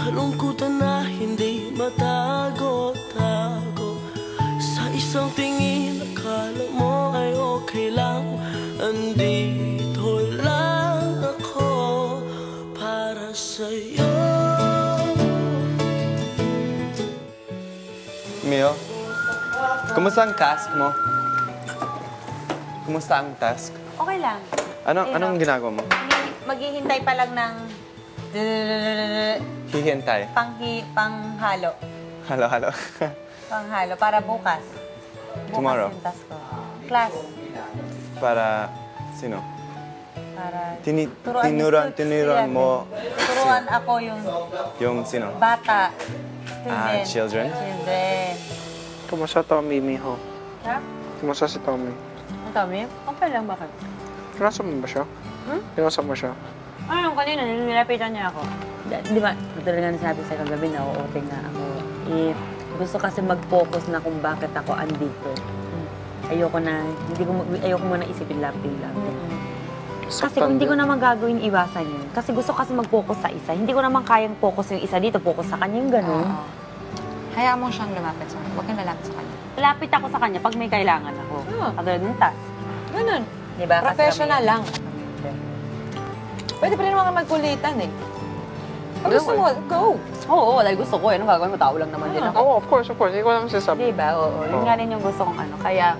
Kalungkutan na hindi matago-tago. Sa isang tingin, akala mo ay okay lang. Andito lang ako para sa'yo. Mio, kumusta ang task mo? Kumusta ang task? Okay lang. Anong ginagawa mo? Maghihintay pa lang ng Hihintay. panghalo. Halo. Panghalo para bukas. Tomorrow. Bukas yung task ko. Class. Para sino? Para Tinuruan mo Turuan ako yung sino? bata. Children? Children. Kumusta Tommy, Miho? Ha? Kumusta si Tommy? Ang dami? Okay lang, bakit? Pinasa mo ba siya? Pinasa mo siya? Ano, kanina, nilapitan niya ako. Di ba, talaga nga nasabi sa kagabi na oo, nga ako. Gusto kasi mag-focus na kung bakit ako andito. Ayoko muna isipin lamping. Kasi kung hindi ko naman gagawin, iwasan yun. Kasi gusto kasi mag-focus sa isa. Hindi ko naman kayang focus yung isa dito, focus sa kanya yung gano'n. Hayaan mo siyang lumapit sa kanya. Huwag kang lalapit sa kanya. Lapit ako sa kanya pag may kailangan ako. Katulad ng task. Ganun. Diba? Kasi Professional kami- lang. Pwede pa rin naman magkulitan eh. Pag gusto mo, go! Oo, dahil gusto ko eh. Anong gagawin mo? Tao lang naman din ako. Oo, of course. Hindi ko naman sinasabi. Diba? Oo. Yun nga rin yung gusto kong ano. Kaya,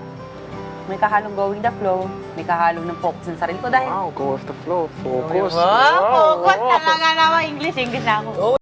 may kahalong going the flow, may kahalong ng focus ng sarili ko dahil... Wow, go with the flow. Focus. Focus talaga naman. English na ako.